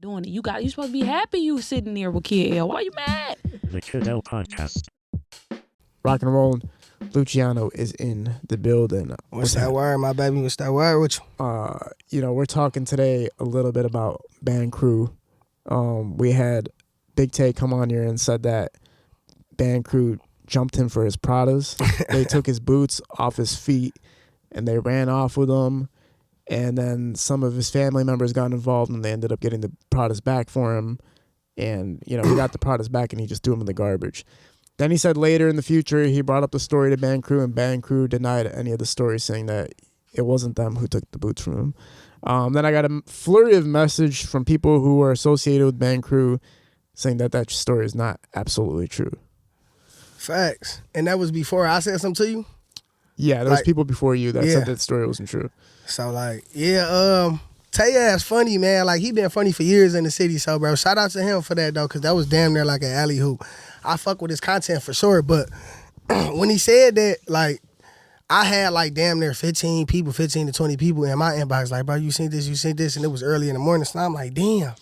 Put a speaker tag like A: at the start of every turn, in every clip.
A: doing it. You supposed to be happy you sitting there with Kid L. Why you mad?
B: The Kid L Podcast.
C: Rock and roll. Luciano is in the building.
D: What's that word, my baby? What's that word with you?
C: We're talking today a little bit about BandCrew. We had Big Tay come on here and said that BandCrew jumped him for his Pradas. They took his boots off his feet and they ran off with him. And then some of his family members got involved and they ended up getting the Pradas back for him. And, he got the Pradas back and he just threw them in the garbage. Then he said later in the future, he brought up the story to BandCrew, and BandCrew denied any of the stories, saying that it wasn't them who took the boots from him. Then I got a flurry of message from people who were associated with BandCrew saying that story is not absolutely true.
D: Facts. And that was before I said something to you?
C: Yeah, there was people before you that said that story wasn't true.
D: So, Tay ass funny, man. Like, he been funny for years in the city, so, bro, shout out to him for that, though, because that was damn near like an alley-hoop. I fuck with his content for sure, but when he said that, like, I had, like, damn near 15 to 20 people in my inbox, like, bro, you seen this, and it was early in the morning, so I'm like, damn.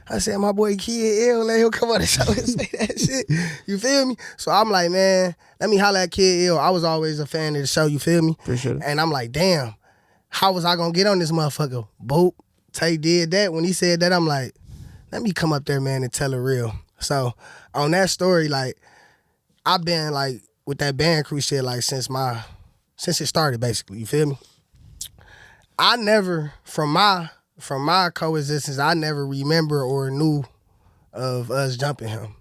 D: I said, my boy Kid L, let him come on the show and say that shit. You feel me? So I'm like, man, let me holler at Kid L. I was always a fan of the show, you feel me?
C: Appreciate it.
D: And I'm like, damn. How was I gonna get on this motherfucker? Boop. Tay did that. When he said that, I'm like, let me come up there, man, and tell it real. So on that story, like, I've been like with that BandCrew shit like since it started, basically. You feel me? I never, from my coexistence, I never remember or knew of us jumping him.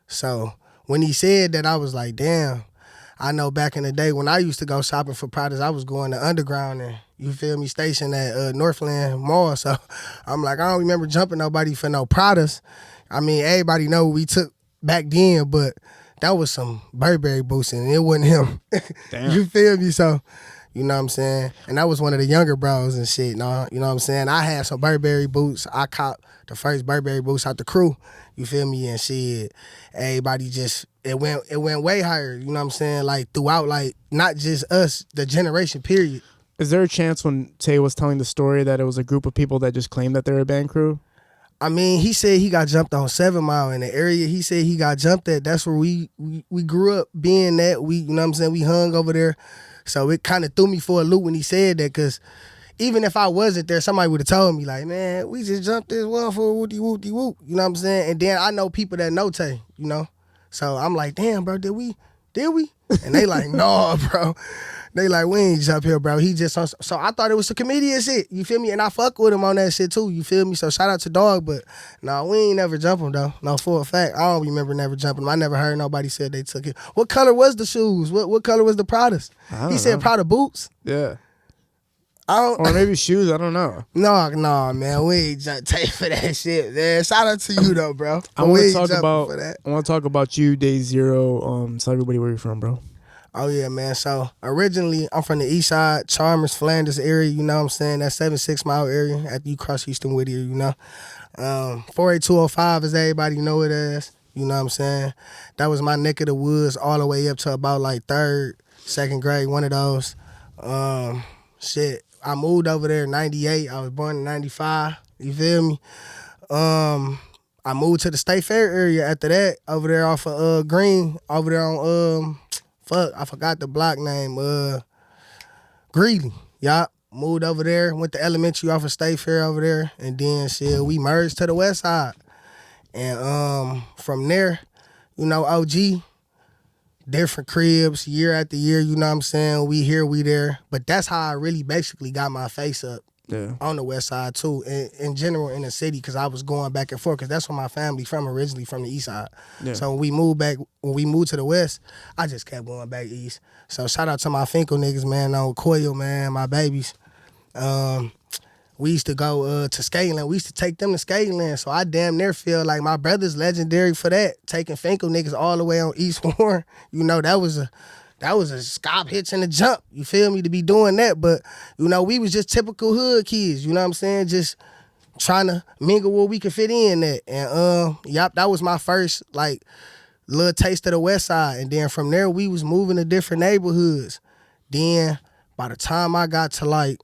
D: So when he said that, I was like, damn. I know back in the day when I used to go shopping for products, I was going to Underground and, you feel me, stationed at Northland Mall. So I'm like, I don't remember jumping nobody for no products. I mean, everybody know we took back then, but that was some Burberry boots and it wasn't him.
C: Damn.
D: You feel me? So, you know what I'm saying? And that was one of the younger bros and shit. No, you know what I'm saying? I had some Burberry boots. I caught the first Burberry boots out the Crew. You feel me? And shit, everybody just, it went way higher. You know what I'm saying? Like throughout, like not just us, the generation period.
C: Is there a chance when Tay was telling the story that it was a group of people that just claimed that they were a BandCrew?
D: I mean, he said he got jumped on 7 Mile in the area. He said he got jumped at. That's where we grew up being that. We, you know what I'm saying? We hung over there. So it kind of threw me for a loop when he said that, because even if I wasn't there, somebody would have told me, like, man, we just jumped this one for whoop-de-whoop. You know what I'm saying? And then I know people that know Tay, you know? So I'm like, damn, bro, did we? And they like, no, bro. They like, we ain't jump here, bro. He just, so I thought it was a comedian shit, you feel me? And I fuck with him on that shit too, you feel me? So shout out to Dog, but no, we ain't never jump him though. No, for a fact, I don't remember never jumping him. I never heard nobody said they took it. What color was the shoes? What color was the Pradas? He said Prada boots?
C: Yeah.
D: Or
C: maybe shoes, I don't know.
D: No, man, we ain't jump Tay for that shit, man. Shout out to you though, bro.
C: I want to talk about you, Day Zero. Tell everybody where you're from, bro.
D: Oh, yeah, man. So, originally, I'm from the east side, Chalmers, Flanders area, you know what I'm saying? That 7-6 mile area after you cross Houston Whittier, you know? 48205, as everybody know it as, you know what I'm saying? That was my neck of the woods all the way up to about, like, 3rd, 2nd grade, one of those. I moved over there in 98. I was born in 95. You feel me? I moved to the State Fair area after that, over there off of Green, over there on... I forgot the block name. Grizzley. Yup. Moved over there, went to elementary off of State Fair over there, and then we merged to the west side. And from there, you know, OG, different cribs, year after year, you know what I'm saying? We here, we there. But that's how I really basically got my face up. Yeah. On the west side too, in general in the city, because I was going back and forth, because that's where my family from, originally from the east side. Yeah. So when we moved to the west, I just kept going back east. So shout out to my Finkel niggas, man, on Coil, man, my babies. We used to go to Skateland. We used to take them to Skateland. So I damn near feel like my brother's legendary for that, taking Finkel niggas all the way on East Warren. You know, that was a scop hitch and a jump, you feel me, to be doing that. But, you know, we was just typical hood kids, you know what I'm saying? Just trying to mingle where we could fit in at. And, that was my first, like, little taste of the west side. And then from there, we was moving to different neighborhoods. Then, by the time I got to, like,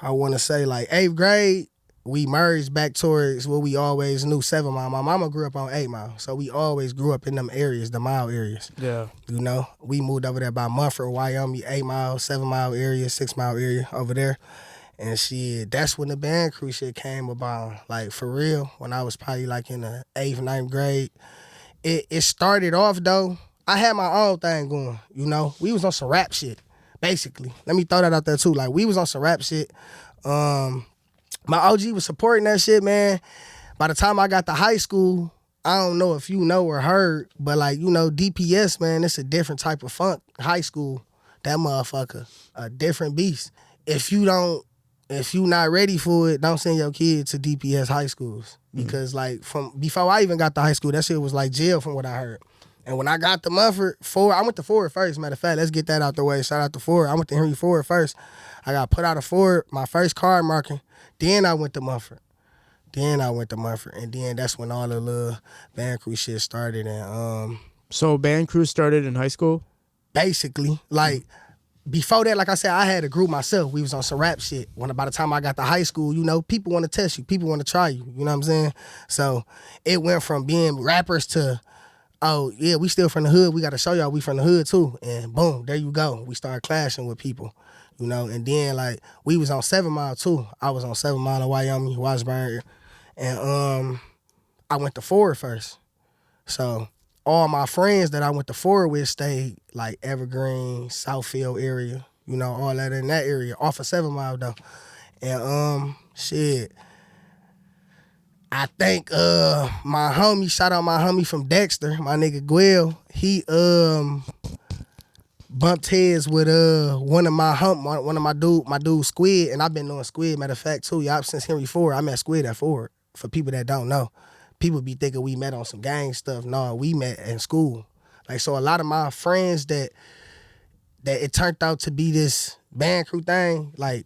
D: I want to say, like, 8th grade, we merged back towards what we always knew, 7 Mile. My mama grew up on 8 Mile, so we always grew up in them areas, the mile areas.
C: Yeah.
D: You know, we moved over there by Mumford, Wyoming, 8 Mile, 7 Mile area, 6 Mile area over there. And shit, that's when the BandCrew shit came about. Like, for real, when I was probably like in the 8th, 9th grade. It started off, though, I had my own thing going, you know. We was on some rap shit, basically. Let me throw that out there, too. Like, we was on some rap shit. My OG was supporting that shit, man. By the time I got to high school, I don't know if you know or heard, but like, you know, DPS, man, it's a different type of funk. High school, that motherfucker, a different beast. If you not ready for it, don't send your kid to DPS high schools. Because like from before I even got to high school, that shit was like jail from what I heard. And when I got to Mumford, I went to Ford first, matter of fact. Let's get that out the way. Shout out to Ford. I went to Henry Ford first. I got put out of Ford, my first card marking. Then I went to Mumford. And then that's when all the little BandCrew shit started. And
C: So BandCrew started in high school?
D: Basically, like, before that, like I said, I had a group myself. We was on some rap shit. By the time I got to high school, you know, people want to test you. People want to try you. You know what I'm saying? So it went from being rappers to, oh, yeah, we still from the hood. We got to show y'all we from the hood, too. And boom, there you go. We started clashing with people. You know, and then, like, we was on 7 Mile, too. I was on 7 Mile in Wyoming, Washburn. And I went to Ford first. So all my friends that I went to Ford with stayed, like, Evergreen, Southfield area. You know, all that in that area. Off of 7 Mile, though. And, shit. I think my homie, shout out my homie from Dexter, my nigga Gwell, he bumped heads with one of my dude Squid, and I've been knowing Squid, matter of fact, too. Y'all, since Henry Ford, I met Squid at Ford. For people that don't know, people be thinking we met on some gang stuff. No, we met in school. Like, so a lot of my friends that it turned out to be this BandCrew thing, like,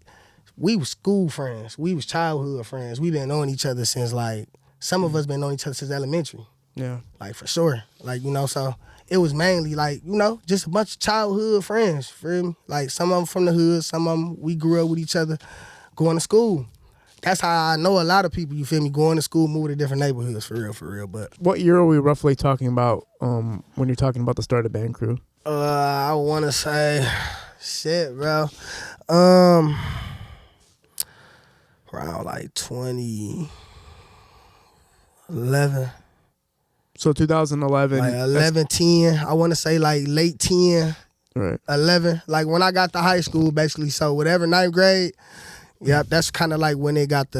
D: we was school friends. We was childhood friends. We been knowing each other since, like, some of us been knowing each other since elementary.
C: Yeah.
D: Like, for sure. Like, you know, so it was mainly, like, you know, just a bunch of childhood friends, feel me? Like, some of them from the hood, some of them we grew up with each other going to school. That's how I know a lot of people, you feel me, going to school, moving to different neighborhoods, for real. But
C: what year are we roughly talking about when you're talking about the start of BandCrew?
D: I want to say, shit, bro. Around like 2011.
C: So 2011.
D: Like 11, 10. I want to say like late 10,
C: right.
D: 11. Like when I got to high school, basically. So whatever, 9th grade. Yep, that's kind of like when they got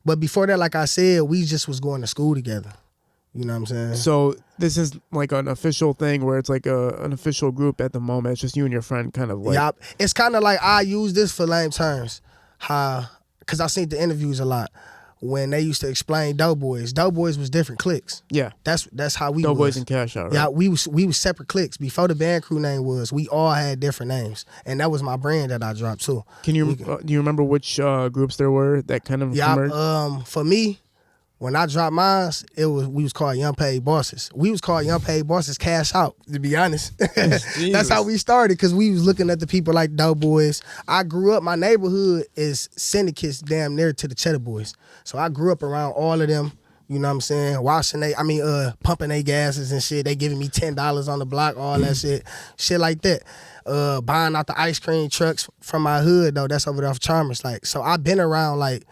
D: but before that, like I said, we just was going to school together. You know what I'm saying?
C: So this is like an official thing where it's like an official group at the moment. It's just you and your friend kind of like.
D: Yep. It's kind of like I use this for lame terms. Because I seen the interviews a lot. When they used to explain Doughboys. Doughboys was different cliques.
C: Yeah.
D: That's how we
C: Doughboys and Cash Out, right?
D: Yeah, we was separate cliques. Before the BandCrew name we all had different names. And that was my brand that I dropped too.
C: Do you remember which groups there were that kind of emerged?
D: For me, when I dropped mine, we was called Young Paid Bosses. We was called Young Paid Bosses Cash Out, to be honest. That's how we started, because we was looking at the people like Doughboys. I grew up, my neighborhood is syndicates damn near to the Cheddar Boys. So I grew up around all of them, you know what I'm saying, pumping their gases and shit. They giving me $10 on the block, all that shit like that. Buying out the ice cream trucks from my hood, though, that's over there off Chalmers. Like, so I've been around like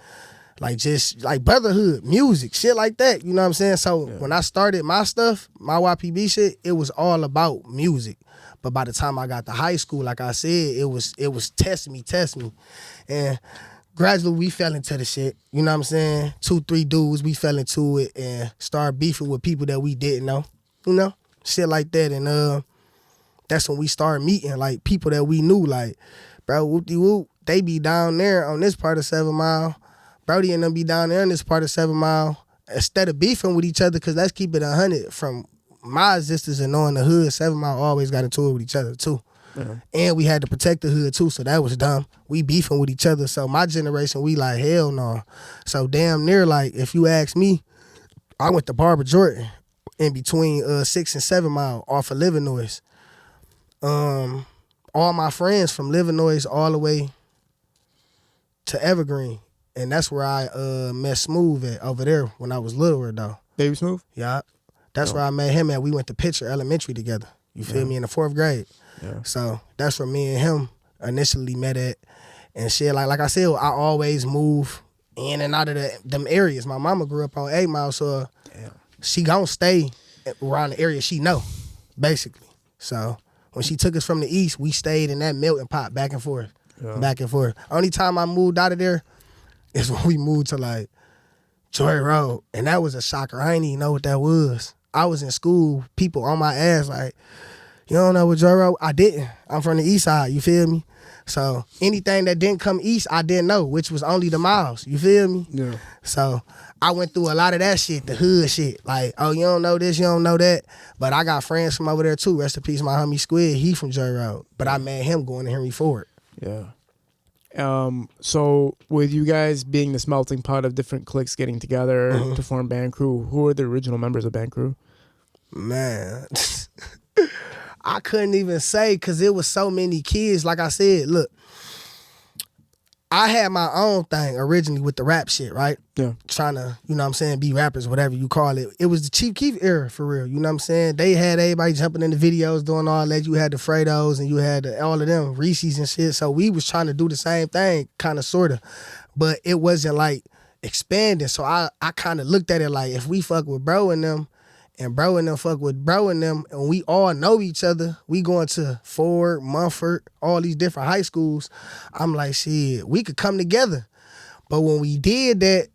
D: just like brotherhood, music, shit like that. You know what I'm saying? So when I started my stuff, my YPB shit, it was all about music. But by the time I got to high school, like I said, it was test me. And gradually we fell into the shit. You know what I'm saying? 2-3 dudes, we fell into it and started beefing with people that we didn't know. You know? Shit like that. And that's when we started meeting, like, people that we knew, like, bro, whoop-de-whoop, they be down there on this part of 7 Mile. Brody and them be down there in this part of 7 Mile. Instead of beefing with each other, because let's keep it 100, from my existence and knowing the hood, 7 Mile always got into it with each other too. Yeah. And we had to protect the hood too, so that was dumb. We beefing with each other. So my generation, we like, hell no. So damn near, like, if you ask me, I went to Barbara Jordan in between 6 and 7 Mile off of Livernois. All my friends from Livernois all the way to Evergreen And that's where I met Smooth at over there when I was littler though.
C: Baby Smooth?
D: Yeah. That's where I met him at. We went to Pitcher Elementary together. You feel me? In the 4th grade.
C: Yeah.
D: So that's where me and him initially met at. And shit, like I said, I always move in and out of them areas. My mama grew up on 8 Mile, so she gon' stay around the area she know, basically. So when she took us from the east, we stayed in that melting pot back and forth, back and forth. Only time I moved out of there is when we moved to like Joy Road, and that was a shocker. I didn't even know what that was. I was in school, people on my ass like, you don't know what Joy Road? I didn't. I'm from the east side, you feel me? So anything that didn't come east, I didn't know, which was only the miles, you feel me?
C: Yeah.
D: So I went through a lot of that shit, the hood shit. Like, oh, you don't know this, you don't know that. But I got friends from over there too. Rest in peace, my homie Squid. He from Joy Road. But I met him going to Henry Ford.
C: Yeah. So with you guys being this melting pot of different cliques getting together to form BandCrew, who are the original members of BandCrew?
D: Man, I couldn't even say because it was so many kids. Like I said, look, I had my own thing originally with the rap shit, right?
C: Yeah.
D: Trying to, you know what I'm saying, be rappers, whatever you call it. It was the Chief Keef era for real, you know what I'm saying? They had everybody jumping in the videos, doing all that. You had the Fredos and you had all of them, Reese's and shit. So we was trying to do the same thing, kind of, sort of. But it wasn't like expanding. So I kind of looked at it like if we fuck with bro and them, and bro and them fuck with bro and them, and we all know each other. We going to Ford, Mumford, all these different high schools. I'm like, shit, we could come together. But when we did that,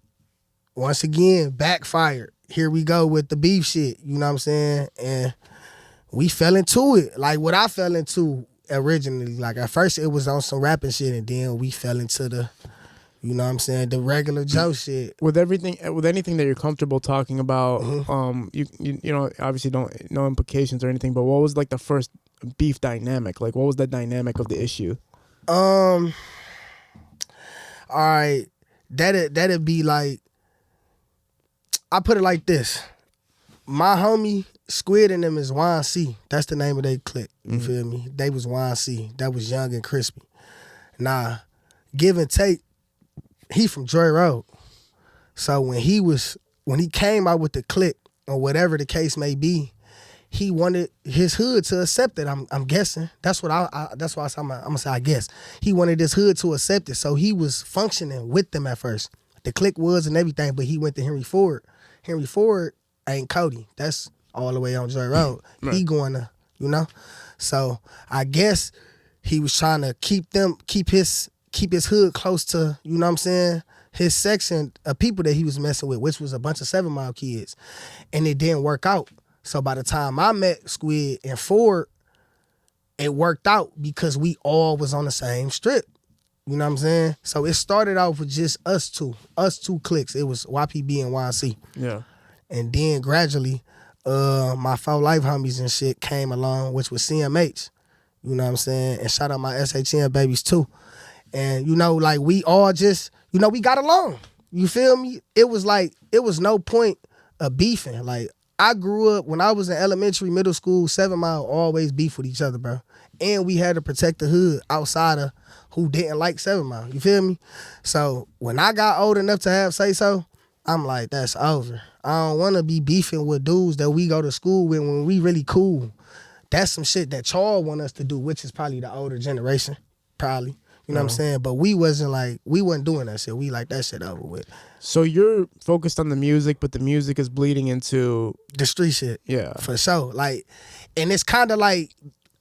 D: once again, backfired. Here we go with the beef shit, you know what I'm saying? And we fell into it. Like what I fell into originally. Like at first it was on some rapping shit, and then we fell into the, you know what I'm saying, the regular Joe shit.
C: With anything that you're comfortable talking about, you know, obviously no implications or anything, but what was like the first beef dynamic? Like what was the dynamic of the issue?
D: All right, that'd be like, I put it like this. My homie Squid and them is YNC. That's the name of their clique. You feel me? They was YNC. That was Young and Crispy. Nah, Give and Take, he from Joy Road. So when he came out with the clique or whatever the case may be, he wanted his hood to accept it. I'm guessing. That's what that's why I'm gonna say I guess. He wanted his hood to accept it. So he was functioning with them at first. The clique was and everything, but he went to Henry Ford. Henry Ford ain't Cody. That's all the way on Joy Road. Right. He going to, you know? So I guess he was trying to keep his hood close to, you know what I'm saying, his section of people that he was messing with, which was a bunch of 7 Mile kids. And it didn't work out. So by the time I met Squid and Ford, it worked out because we all was on the same strip. You know what I'm saying? So it started off with just us two cliques. It was YPB and YNC.
C: Yeah. And
D: then gradually, my 4 life homies and shit came along, which was CMH. You know what I'm saying? And shout out my SHN babies too. And, you know, like we all just, you know, we got along. You feel me? It was like, it was no point of beefing. Like, I grew up, when I was in elementary, middle school, 7 Mile always beef with each other, bro. And we had to protect the hood outside of who didn't like 7 Mile. You feel me? So when I got old enough to have say-so, I'm like, that's over. I don't want to be beefing with dudes that we go to school with when we really cool. That's some shit that y'all want us to do, which is probably the older generation, probably. You know what I'm saying? But we wasn't doing that shit. We like that shit over with.
C: So you're focused on the music, but the music is bleeding into
D: the street shit.
C: Yeah.
D: For sure. Like, and it's kind of like,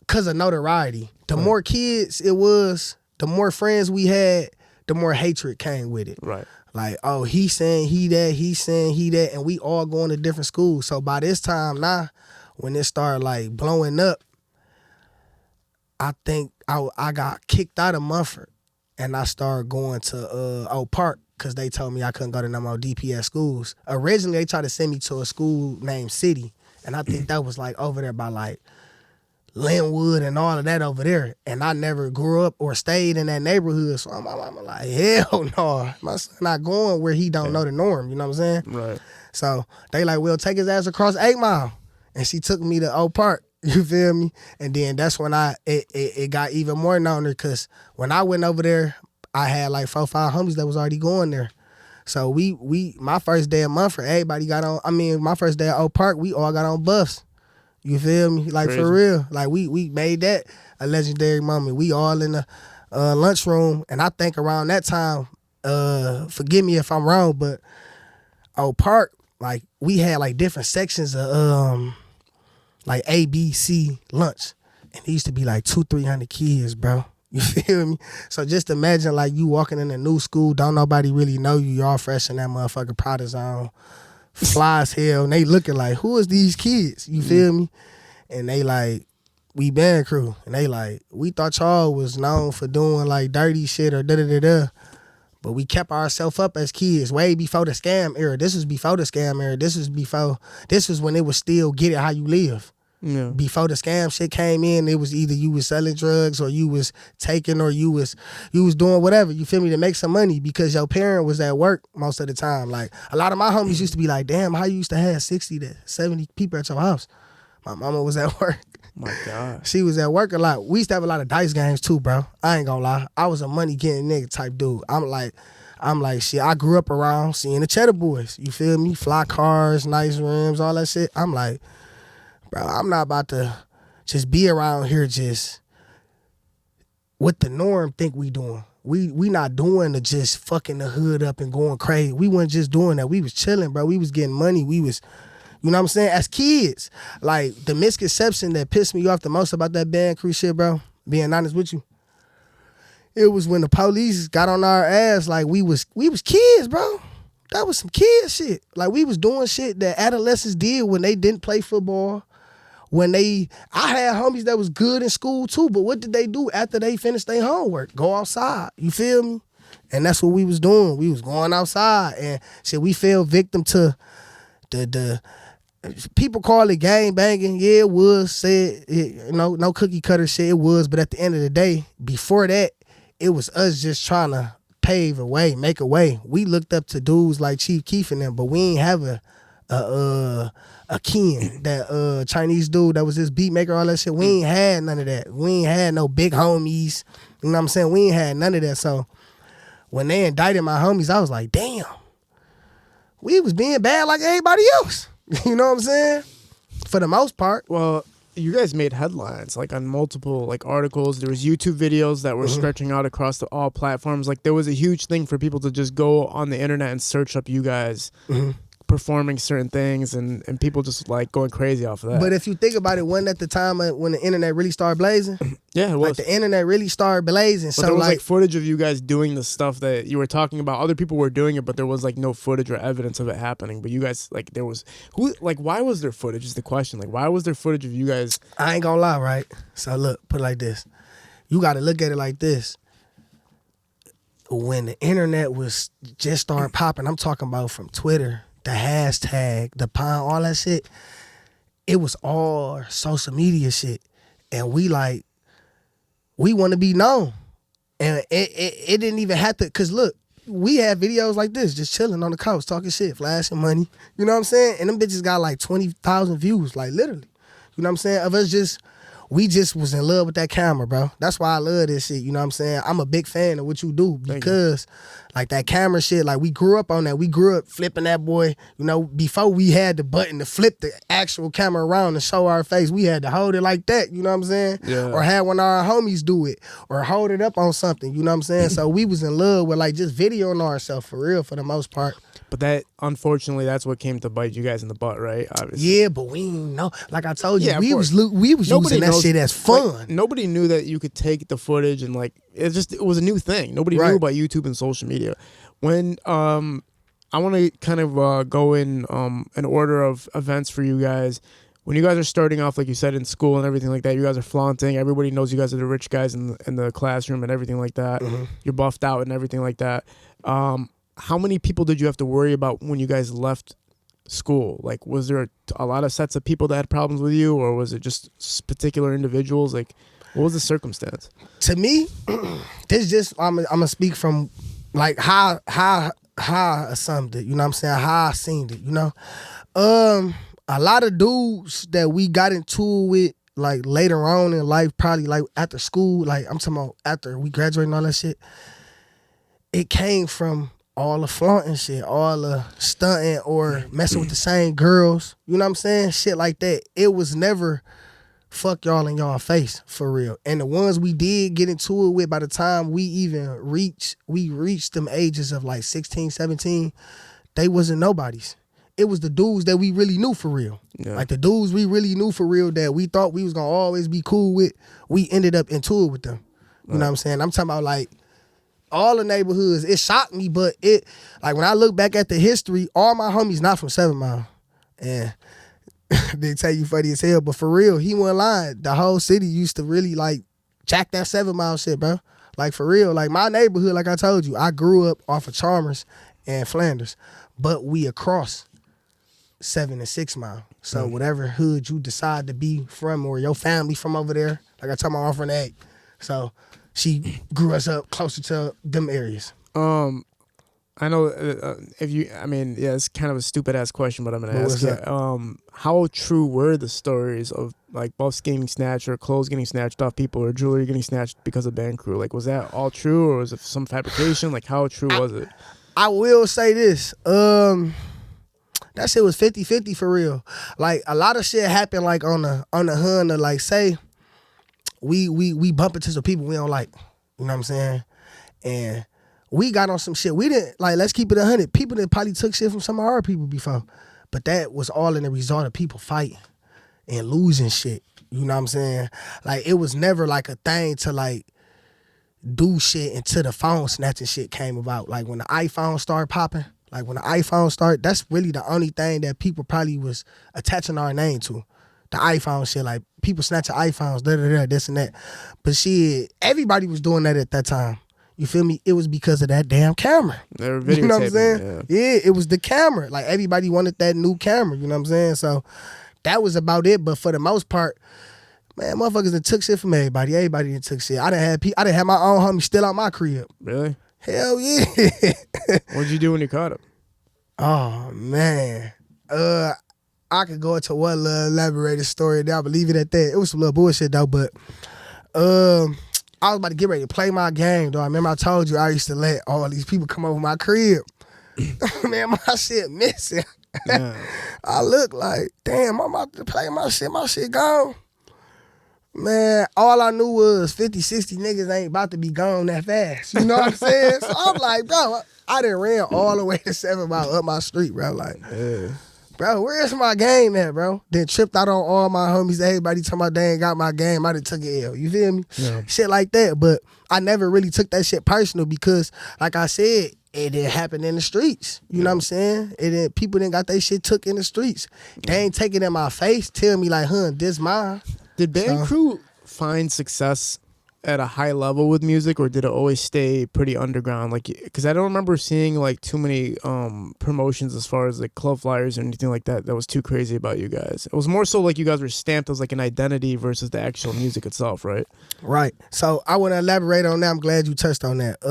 D: because of notoriety. The more kids it was, the more friends we had, the more hatred came with it.
C: Right.
D: Like, oh, he's saying he that, he's saying he that, and we all going to different schools. So by this time now, when it started like blowing up, I think I got kicked out of Mumford, and I started going to Oak Park because they told me I couldn't go to no more DPS schools. Originally, they tried to send me to a school named City, and I think that was like over there by like Linwood and all of that over there. And I never grew up or stayed in that neighborhood, so I'm like, hell no, my son not going where he don't know the norm. You know what I'm saying?
C: Right.
D: So they like, well, take his ass across 8 Mile, and she took me to Oak Park. You feel me? And then that's when it got even more known because when I went over there, I had like 4-5 homies that was already going there. So my first day of Mumford, everybody got on. I mean, my first day at Oak Park, we all got on buffs. You feel me? Like
C: Crazy.
D: for real. Like we made that a legendary moment. We all in the lunchroom, and I think around that time, forgive me if I'm wrong, but Oak Park, like we had like different sections of like A, B, C lunch, and it used to be like 200-300 kids, bro. You feel me? So just imagine like you walking in a new school, don't nobody really know you. Y'all fresh in that motherfucking Prada's on, fly as hell, and they looking like, who is these kids? You feel me? And they like, we BandCrew, and they like, we thought y'all was known for doing like dirty shit or da-da-da-da. But we kept ourselves up as kids way before the scam era. This was before the scam era. This was when it was still get it how you live.
C: Yeah.
D: Before the scam shit came in, it was either you was selling drugs or you was taking or you was doing whatever, you feel me, to make some money because your parent was at work most of the time. Like a lot of my homies used to be like, damn, how you used to have 60 to 70 people at your house? My mama was at work.
C: My God.
D: She was at work a lot. We used to have a lot of dice games too, bro. I ain't gonna lie. I was a money getting nigga type dude. I'm like shit. I grew up around seeing the Cheddar Boys. You feel me? Fly cars, nice rims, all that shit. I'm like, bro, I'm not about to just be around here just what the norm think we doing. We not doing the just fucking the hood up and going crazy. We wasn't just doing that. We was chilling, bro. We was getting money. We was, you know what I'm saying? As kids, like the misconception that pissed me off the most about that BandCrew shit, bro, being honest with you, it was when the police got on our ass like we was kids, bro. That was some kid shit. Like we was doing shit that adolescents did when they didn't play football. I had homies that was good in school too, but what did they do after they finished their homework? Go outside, you feel me? And that's what we was doing. We was going outside and shit, we fell victim to the people call it gang banging. Yeah, it was. No cookie cutter shit, it was. But at the end of the day, before that, it was us just trying to pave a way, make a way. We looked up to dudes like Chief Keef and them, but we ain't have a Ken, that Chinese dude that was this beat maker, all that shit. We ain't had none of that. We ain't had no big homies. You know what I'm saying? We ain't had none of that. So when they indicted my homies, I was like, damn, we was being bad like everybody else. You know what I'm saying? For the most part.
C: Well, you guys made headlines like on multiple like articles. There was YouTube videos that were stretching out across all platforms. Like there was a huge thing for people to just go on the internet and search up you guys performing certain things, and people just like going crazy off of that.
D: But if you think about it, wasn't at the time when the internet really started blazing?
C: Yeah, it was.
D: Like the internet really started blazing.
C: But there was like footage of you guys doing the stuff that you were talking about. Other people were doing it, but there was like no footage or evidence of it happening. But you guys, like, there was why was there footage is the question. Like, why was there footage of you guys?
D: I ain't gonna lie, right? So look, put it like this. You gotta look at it like this. When the internet was just started popping, I'm talking about from Twitter, the hashtag, the pound, all that shit, it was all social media shit. And we want to be known. And it didn't even have to, because look, we had videos like this, just chilling on the couch, talking shit, flashing money. You know what I'm saying? And them bitches got like 20,000 views, like literally. You know what I'm saying? Of us we just was in love with that camera, bro. That's why I love this shit, you know what I'm saying? I'm a big fan of what you do because like that camera shit, like we grew up on that. We grew up flipping that boy, you know, before we had the button to flip the actual camera around and show our face, we had to hold it like that, you know what I'm saying? Yeah. Or had one of our homies do it or hold it up on something, you know what I'm saying? So we was in love with like just videoing ourselves for real for the most part.
C: But that, unfortunately, that's what came to bite you guys in the butt, right? Obviously.
D: Yeah, but we didn't know. Like I told you, we was using that shit as fun.
C: Like, nobody knew that you could take the footage and like it was a new thing. Nobody knew about YouTube and social media. When I want to kind of go in an order of events for you guys. When you guys are starting off, like you said, in school and everything like that, you guys are flaunting. Everybody knows you guys are the rich guys in the classroom and everything like that. You're buffed out and everything like that. How many people did you have to worry about when you guys left school? Like, was there a lot of sets of people that had problems with you, or was it just particular individuals? Like, what was the circumstance?
D: To me, this just I'm gonna speak from like how I assumed it. You know what I'm saying? How I seen it. You know, a lot of dudes that we got into with like later on in life, probably like after school. Like I'm talking about after we graduated and all that shit. it came from all the flaunting shit, all the stunting or messing with the same girls. You know what I'm saying? Shit like that. It was never fuck y'all in y'all face, for real. And the ones we did get into it with, by the time we even reached them ages of like 16, 17, they wasn't nobodies. It was the dudes that we really knew for real. Yeah. Like the dudes we really knew for real that we thought we was gonna always be cool with, we ended up into it with them. You know what I'm saying? I'm talking about like all the neighborhoods. It shocked me, but it, like when I look back at the history, all my homies not from 7 Mile. And they tell you funny as hell, but for real, he wasn't lying. The whole city used to really like jack that 7 Mile shit, bro. Like for real, like my neighborhood, like I told you, I grew up off of Chalmers and Flanders, but we across 7 and 6 Mile. So whatever hood you decide to be from or your family from over there, like I told my aunt from the 8. So she grew us up closer to them areas.
C: I know it's kind of a stupid ass question, but I'm gonna ask you. How true were the stories of like buffs getting snatched or clothes getting snatched off people or jewelry getting snatched because of BandCrew? Like, was that all true or was it some fabrication? Like, how true was it?
D: I will say this. That shit was 50-50 for real. Like a lot of shit happened like on the hunt to like say we bump into some people we don't like. You know what I'm saying? And we got on some shit. We didn't, like, let's keep it 100. People that probably took shit from some of our people before. But that was all in the result of people fighting and losing shit. You know what I'm saying? Like, it was never like a thing to like do shit until the phone snatching shit came about. Like when the iPhone started popping, that's really the only thing that people probably was attaching our name to. The iPhone shit, like people snatching iPhones, this and that. But shit, everybody was doing that at that time. You feel me? It was because of that damn camera.
C: They were videotaping.
D: You know what I'm saying? Yeah, it was the camera. Like everybody wanted that new camera. You know what I'm saying? So that was about it. But for the most part, man, motherfuckers done took shit from everybody. Everybody done took shit. I done had my own homie still out my crib.
C: Really?
D: Hell yeah.
C: What'd you do when you caught him?
D: Oh man. I could go into one little elaborated story and I'll leave it at that. It was some little bullshit though, but I was about to get ready to play my game, though. I remember I told you I used to let all these people come over my crib. Man, my shit missing. Yeah. I look like, damn, I'm about to play my shit gone. Man, all I knew was 50, 60 niggas ain't about to be gone that fast. You know what I'm saying? So I'm like, bro, I done ran all the way to 7 Mile up my street, bro. Like, bro, where's my game at, bro? Then tripped out on all my homies. Everybody talking about they ain't got my game. I done took it L. You feel me? Yeah. Shit like that. But I never really took that shit personal because, like I said, it didn't happen in the streets. You know what I'm saying? People didn't got their shit took in the streets. They ain't taking it in my face, tell me like, this mine.
C: Did BandCrew find success at a high level with music, or did it always stay pretty underground? Like, because I don't remember seeing like too many promotions as far as like club flyers or anything like that was too crazy about you guys. It was more so like you guys were stamped as like an identity versus the actual music itself, right?
D: Right. So I want to elaborate on that. I'm glad you touched on that.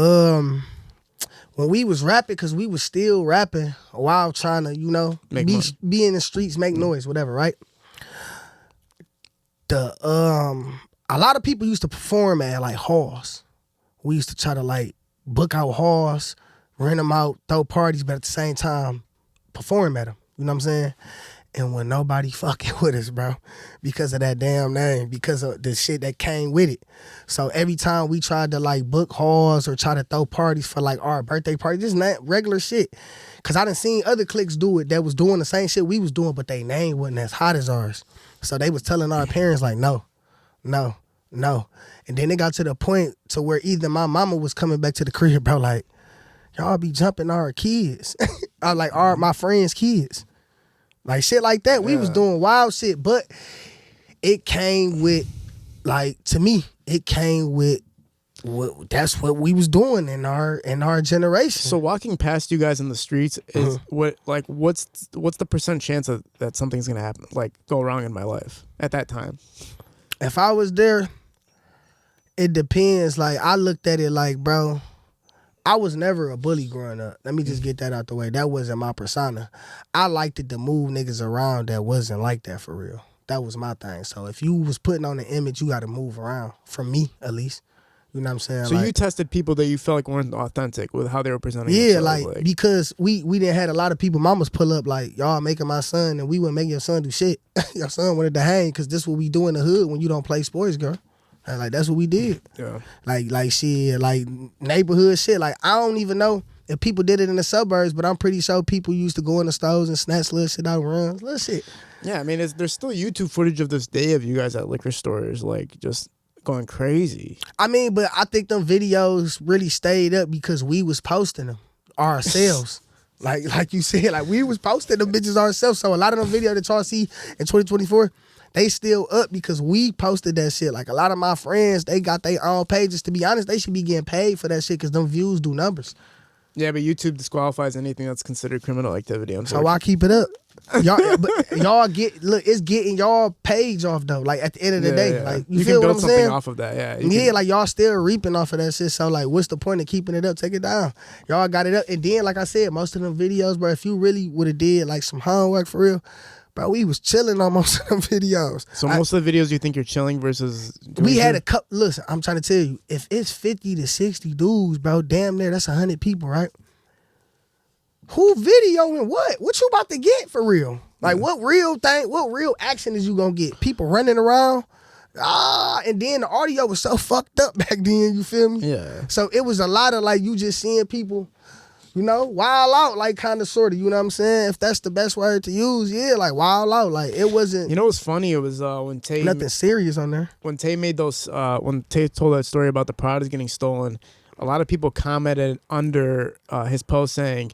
D: When we was rapping, because we was still rapping while trying to, you know, be in the streets, make noise, whatever, right? A lot of people used to perform at like halls. We used to try to like book out halls, rent them out, throw parties, but at the same time, perform at them. You know what I'm saying? And when nobody fucking with us, bro, because of that damn name, because of the shit that came with it. So every time we tried to like book halls or try to throw parties for like our birthday party, just not regular shit. Cause I done seen other cliques do it that was doing the same shit we was doing, but they name wasn't as hot as ours. So they was telling our parents like, no. And then it got to the point to where either my mama was coming back to the crib, bro, like, y'all be jumping our kids. I like my friends' kids. Like shit like that. Yeah. We was doing wild shit, but it came with, like, to me, it came with that's what we was doing in our generation.
C: So walking past you guys in the streets is what's the % chance that something's gonna happen, like go wrong in my life at that time?
D: If I was there, it depends. Like I looked at it like, bro, I was never a bully growing up. Let me just get that out the way. That wasn't my persona. I liked it to move niggas around that wasn't like that for real. That was my thing. So if you was putting on the image, you got to move around. For me, at least. You know what I'm saying?
C: So you tested people that you felt like weren't authentic with how they were presenting
D: yeah,
C: themselves,
D: like because we didn't had a lot of people mamas pull up like, y'all making my son, and we wouldn't make your son do shit. Your son wanted to hang because this what we do in the hood when you don't play sports, girl. And like that's what we did.
C: Yeah.
D: Like shit, like neighborhood shit. Like I don't even know if people did it in the suburbs, but I'm pretty sure people used to go in the stores and snatch little shit out of runs, little shit.
C: Yeah, I mean, there's still YouTube footage of this day of you guys at liquor stores, like just going crazy.
D: I mean, but I think them videos really stayed up because we was posting them ourselves. like you said, like we was posting them bitches ourselves. So a lot of them videos that y'all see in 2024, they still up because we posted that shit. Like a lot of my friends, they got their own pages. To be honest, they should be getting paid for that shit because them views do numbers.
C: Yeah, but YouTube disqualifies anything that's considered criminal activity.
D: So why keep it up? Y'all it's getting y'all page off though. Like at the end of the day, like you feel
C: can
D: what
C: build
D: I'm saying?
C: something off of that. Yeah,
D: like y'all still reaping off of that shit. So like, what's the point of keeping it up? Take it down. Y'all got it up, and then like I said, most of them videos, bro. If you really would have did like some homework for real, bro, we was chilling on most of them videos.
C: So most of the videos you think you're chilling versus
D: we had a couple. Listen, I'm trying to tell you, if it's 50 to 60 dudes, bro, damn near that's 100 people, right? Who videoing what? What you about to get for real? Like what real action is you gonna get? People running around? And then the audio was so fucked up back then, you feel me?
C: Yeah.
D: So it was a lot of like you just seeing people, you know, wild out, like kind of sort of, you know what I'm saying? If that's the best word to use, yeah, like wild out. Like it wasn't.
C: You know what's funny? It was when Tay
D: nothing serious on there.
C: When Tay made those when Tay told that story about the Pradas getting stolen, a lot of people commented under his post saying,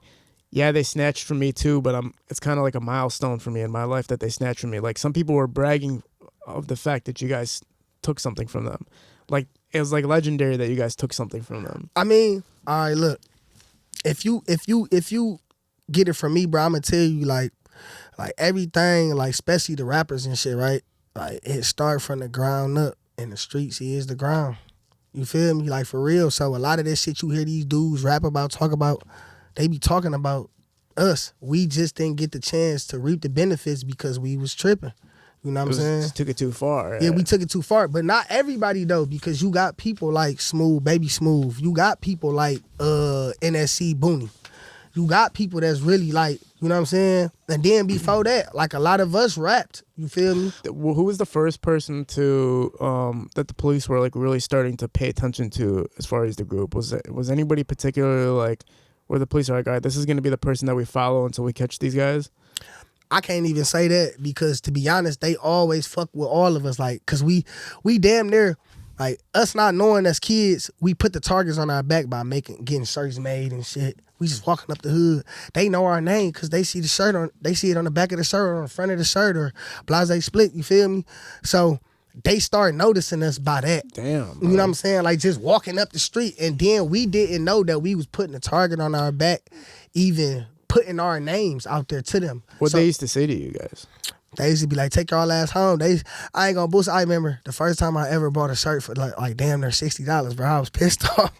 C: yeah, they snatched from me too, but it's kind of like a milestone for me in my life that they snatched from me. Like some people were bragging of the fact that you guys took something from them. Like it was like legendary that you guys took something from them.
D: I mean, all right, look. If you get it from me, bro, I'm gonna tell you like everything, like especially the rappers and shit, right? Like it start from the ground up, and the streets is the ground. You feel me? Like for real. So a lot of this shit you hear these dudes rap about, talk about, they be talking about us. We just didn't get the chance to reap the benefits because we was tripping. You know what I'm saying?
C: Just took it too far.
D: Yeah, we took it too far. But not everybody though, because you got people like Smooth, Baby Smooth. You got people like NSC Booney. You got people that's really like, you know what I'm saying? And then before that, like a lot of us rapped. You feel me?
C: Who was the first person to that the police were like really starting to pay attention to as far as the group? Was anybody particularly like where the police are like, all right, this is going to be the person that we follow until we catch these guys?
D: I can't even say that because to be honest, they always fuck with all of us. Like, cause we damn near, like us not knowing as kids, we put the targets on our back by getting shirts made and shit. We just walking up the hood. They know our name cause they see the shirt on, they see it on the back of the shirt or on the front of the shirt or blase split. You feel me? So they start noticing us by that.
C: Damn,
D: bro. You know what I'm saying? Like just walking up the street, and then we didn't know that we was putting a target on our back, even putting our names out there to them.
C: What they used to say to you guys?
D: They used to be like, take y'all ass home. I ain't gonna boost. I remember the first time I ever bought a shirt for like damn near $60, bro. I was pissed off.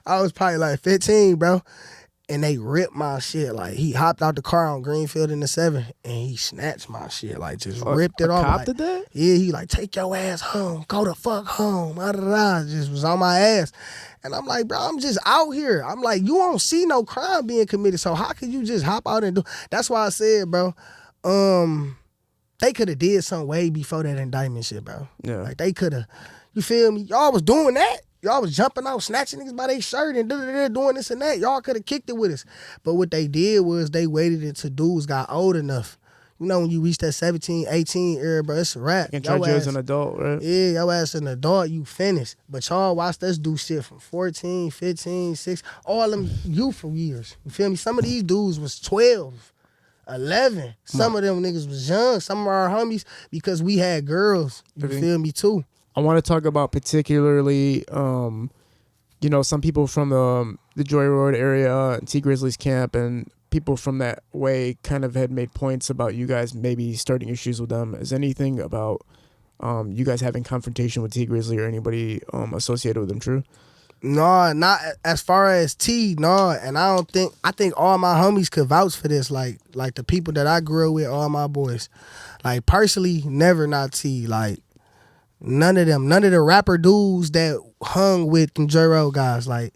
D: I was probably like 15, bro. And they ripped my shit. Like he hopped out the car on Greenfield in the 7 and he snatched my shit. Like just ripped it off.
C: Cop
D: like,
C: did that?
D: Yeah, he like, take your ass home. Go the fuck home. Just was on my ass. And I'm like, bro, I'm just out here. I'm like, you don't see no crime being committed. So how could you just hop out and do? That's why I said, bro, they could have did something way before that indictment shit, bro.
C: Yeah.
D: Like they could have, you feel me? Y'all was doing that. Y'all was jumping out, snatching niggas by their shirt and doing this and that. Y'all could have kicked it with us. But what they did was they waited until dudes got old enough. You know, when you reach that 17, 18 era, bro, it's a wrap.
C: You can charge you as an adult, right?
D: Yeah, your ass an adult, you finished. But y'all watched us do shit from 14, 15, 6, all them youthful years. You feel me? Some of these dudes was 12, 11. Some of them niggas was young. Some of our homies, because we had girls. You feel me, too.
C: I want to talk about particularly, you know, some people from the Joy Road area, T Grizzly's camp, and people from that way kind of had made points about you guys maybe starting issues with them. Is anything about you guys having confrontation with T Grizzly or anybody associated with them true?
D: No, not as far as T, no. And I think all my homies could vouch for this. Like the people that I grew up with, all my boys. Like personally, never not T. Like None of the rapper dudes that hung with them J Road guys, like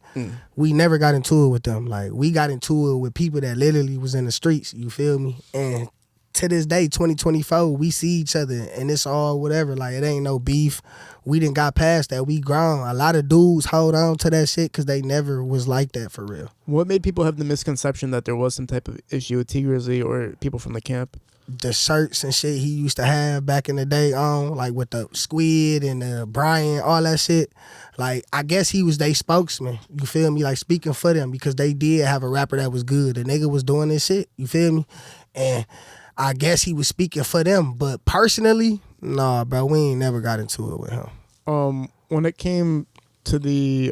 D: we never got into it with them. Like we got into it with people that literally was in the streets. You feel me? And to this day, 2024, we see each other and it's all whatever. Like it ain't no beef. We done got past that. We grown. A lot of dudes hold on to that shit because they never was like that for real.
C: What made people have the misconception that there was some type of issue with T Grizzly or people from the camp?
D: The shirts and shit he used to have back in the day on, like with the Squid and the Brian, all that shit. Like, I guess he was their spokesman, you feel me? Like, speaking for them because they did have a rapper that was good. The nigga was doing this shit, you feel me? And I guess he was speaking for them. But personally, nah, bro, we ain't never got into it with him.
C: When it came to the,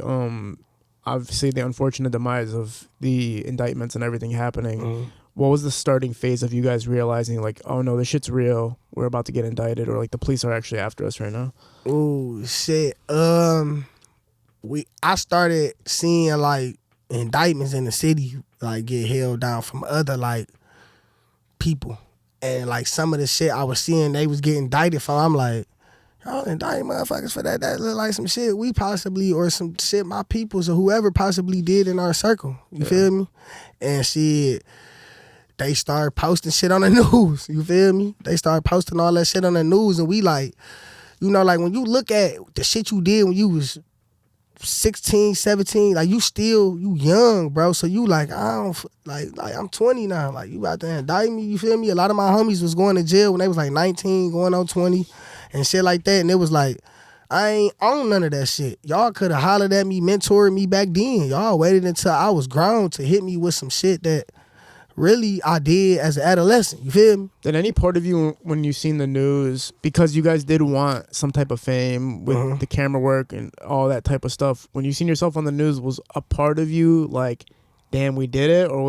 C: obviously the unfortunate demise of the indictments and everything happening, what was the starting phase of you guys realizing, like, oh no, this shit's real, we're about to get indicted, or like the police are actually after us right now?
D: Ooh, shit. I started seeing like indictments in the city like get held down from other like people. And like some of the shit I was seeing they was getting indicted for, I'm like, y'all indict motherfuckers for that. That look like some shit we possibly, or some shit my peoples or whoever possibly did in our circle. You feel me? And shit, they started posting shit on the news. You feel me? They started posting all that shit on the news, and we like, you know, like when you look at the shit you did when you was 16, 17, like you young, bro. So you like, I don't, like I'm 20 now. Like you about to indict me, you feel me? A lot of my homies was going to jail when they was like 19, going on 20 and shit like that. And it was like, I ain't on none of that shit. Y'all could have hollered at me, mentored me back then. Y'all waited until I was grown to hit me with some shit that really I did as an adolescent. You feel me?
C: Did any part of you, when you seen the news, because you guys did want some type of fame with the camera work and all that type of stuff, when you seen yourself on the news, was a part of you like, damn, we did it? Or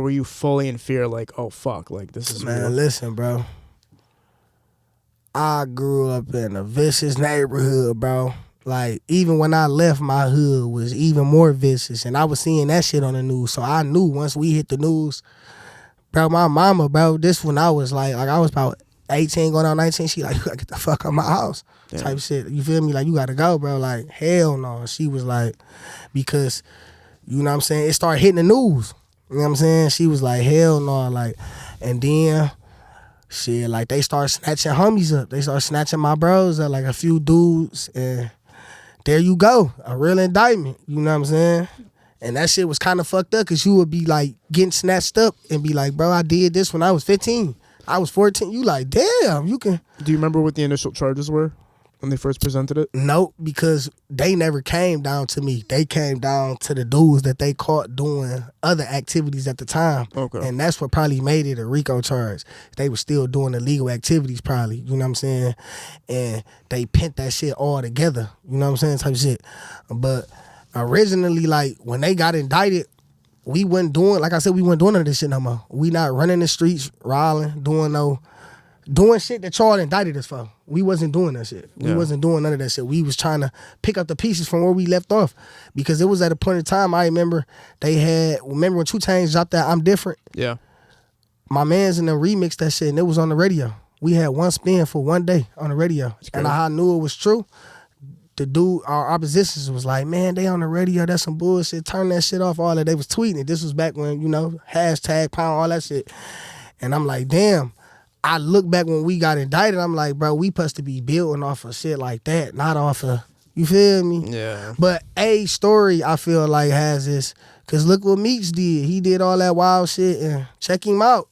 C: were you fully in fear, like, oh fuck, like this is real?
D: Listen, bro. I grew up in a vicious neighborhood, bro. Like, even when I left, my hood was even more vicious, and I was seeing that shit on the news. So I knew once we hit the news, bro, my mama, bro, this when I was like I was about 18 going on 19, she like, you gotta get the fuck out of my house. Damn. Type shit. You feel me? Like, you gotta go, bro. Like, hell no. She was like, because, you know what I'm saying, it started hitting the news. You know what I'm saying? She was like, hell no. Like, and then, shit, like, they started snatching homies up. They started snatching my bros up, like a few dudes, and there you go, a real indictment, you know what I'm saying? And that shit was kind of fucked up because you would be like getting snatched up and be like, bro, I did this when I was 15. I was 14. You like, damn, you can.
C: Do you remember what the initial charges were when they first presented it?
D: Nope, because they never came down to me. They came down to the dudes that they caught doing other activities at the time. Okay. And that's what probably made it a Rico charge. They were still doing illegal activities probably, you know what I'm saying? And they pent that shit all together, you know what I'm saying, type of shit. But originally, like, when they got indicted, we wasn't doing, like I said, we wasn't doing none of this shit no more. We not running the streets, riling, doing shit that y'all indicted us for. We wasn't doing that shit. We wasn't doing none of that shit. We was trying to pick up the pieces from where we left off. Because it was at a point in time, I remember remember when 2 Chainz dropped that I'm Different? Yeah. My mans in them remixed that shit and it was on the radio. We had one spin for one day on the radio. And I knew it was true. The dude, our oppositions was like, man, they on the radio, that's some bullshit. Turn that shit off, all that. They was tweeting it. This was back when, you know, hashtag pound, all that shit. And I'm like, damn. I look back when we got indicted, I'm like, bro, we supposed to be building off of shit like that, not off of, you feel me? Yeah. But a story, I feel like, has this, because look what Meeks did. He did all that wild shit, and check him out.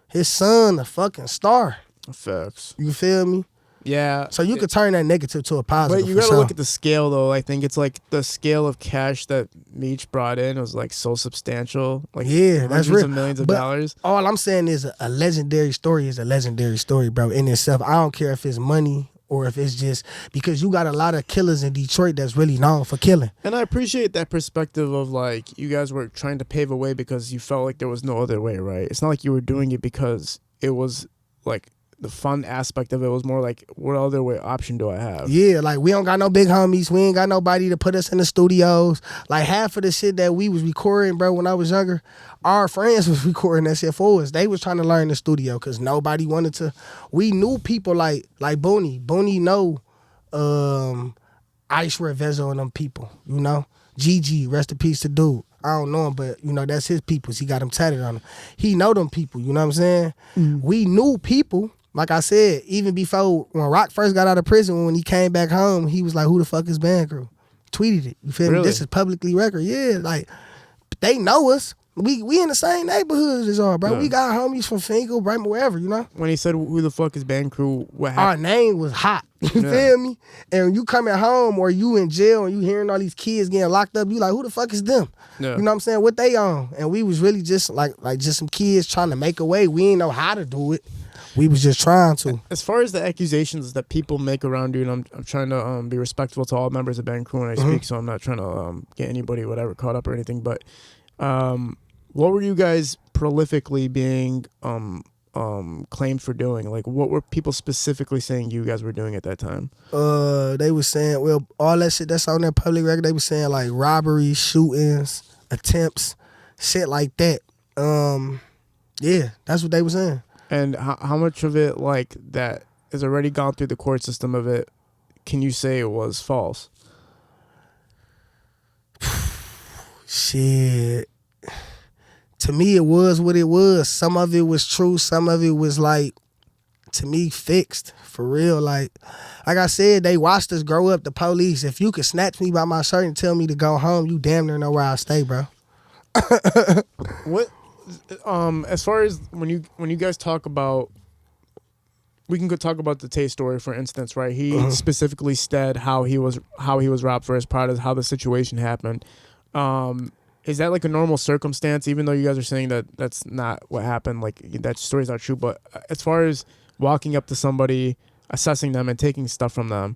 D: His son, a fucking star.
C: Facts.
D: You feel me?
C: Yeah.
D: So you could turn that negative to a positive.
C: But you gotta look at the scale, though. I think it's like the scale of cash that Meech brought in was like so substantial. Like,
D: yeah, that's real.
C: Of millions of dollars.
D: All I'm saying is a legendary story is a legendary story, bro, in itself. I don't care if it's money or if it's just because you got a lot of killers in Detroit that's really known for killing.
C: And I appreciate that perspective of like you guys were trying to pave a way because you felt like there was no other way, right? It's not like you were doing it because it was like the fun aspect of it was more like, what other way option do I have? Yeah,
D: like we don't got no big homies. We ain't got nobody to put us in the studios. Like half of the shit that we was recording, bro, when I was younger, our friends was recording that shit for us. They was trying to learn the studio because nobody wanted to. We knew people like Booney. Booney know Ice Revezo and them people, you know. GG, rest in peace to dude. I don't know him, but you know that's his peoples. He got them tatted on him. He know them people. You know what I'm saying? We knew people. Like I said, even before when Rock first got out of prison, when he came back home, he was like, "Who the fuck is BandCrew?" Tweeted it. You feel me? This is publicly record. Yeah, like they know us. We in the same neighborhoods as all, bro. Yeah. We got homies from Finkel, right, wherever, you know.
C: When he said, "Who the fuck is BandCrew?" What happened?
D: Our name was hot. You feel me? And you coming home or you in jail and you hearing all these kids getting locked up, you like, who the fuck is them? Yeah. You know what I'm saying? What they on? And we was really just like just some kids trying to make a way. We didn't know how to do it. We was just trying to.
C: As far as the accusations that people make around you, and I'm trying to be respectful to all members of BandCrew when I speak, so I'm not trying to get anybody whatever caught up or anything. But what were you guys prolifically being claimed for doing? Like, what were people specifically saying you guys were doing at that time?
D: They were saying, well, all that shit that's on their public record, they were saying like robberies, shootings, attempts, shit like that. Yeah, that's what they were saying.
C: And how much of it, like, that has already gone through the court system of it, can you say it was false?
D: Shit. To me, it was what it was. Some of it was true. Some of it was, like, to me, fixed. For real. Like I said, they watched us grow up, the police. If you could snatch me by my shirt and tell me to go home, you damn near know where I stay, bro.
C: What... as far as when you guys talk about, we can go talk about the Tay story, for instance, right? He specifically said how he was robbed for his product, how the situation happened. Is that like a normal circumstance, even though you guys are saying that that's not what happened, like that story's not true? But as far as walking up to somebody, assessing them, and taking stuff from them,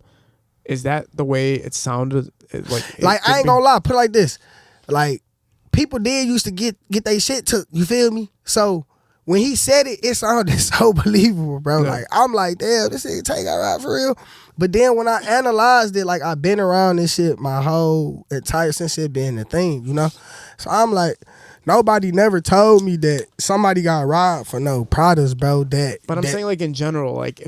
C: is that the way it sounded? Like
D: I ain't gonna lie, put it like this, like. People did used to get their shit took, you feel me? So when he said it, it sounded so believable, bro. Yeah. Like, I'm like, damn, this nigga take out right for real. But then when I analyzed it, like, I've been around this shit my whole entire since it been the thing, you know? So I'm like, nobody never told me that somebody got robbed for no products, bro.
C: But I'm saying, like, in general, like,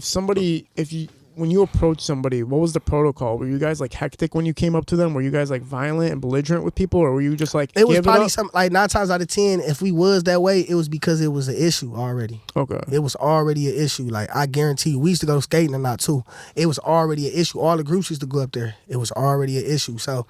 C: when you approach somebody, what was the protocol? Were you guys like hectic when you came up to them? Were you guys like violent and belligerent with people, or were you just like,
D: it was probably something like 9 times out of 10, if we was that way, it was because it was an issue already.
C: Okay.
D: It was already an issue. Like, I guarantee you, we used to go skating or not too. It was already an issue. All the groups used to go up there. It was already an issue. So,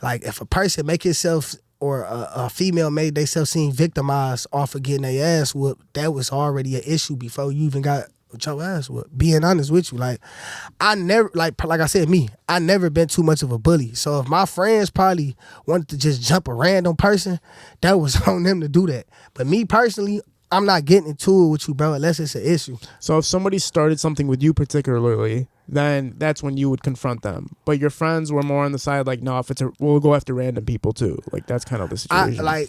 D: like, if a person make himself or a female made themselves seem victimized off of getting their ass whooped, that was already an issue before you even got with your ass whooped. Being honest with you, like, I never, like I said, I never been too much of a bully. So if my friends probably wanted to just jump a random person, that was on them to do that. But me personally, I'm not getting into it with you, bro, unless it's an issue.
C: So if somebody started something with you particularly, then that's when you would confront them. But your friends were more on the side, like, no, if we'll go after random people too. Like, that's kind of the situation.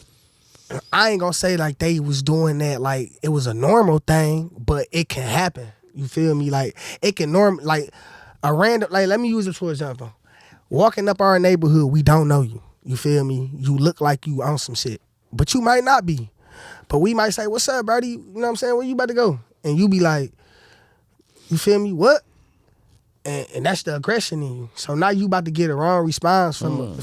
D: I ain't gonna say like they was doing that like it was a normal thing, but it can happen. You feel me? Like, it can like a random, like, let me use it for example. Walking up our neighborhood, we don't know you. You feel me? You look like you on some shit, but you might not be. But we might say, "What's up, Brody?" You know what I'm saying? Where you about to go? And you be like, you feel me? What? And that's the aggression in you. So now you about to get a wrong response from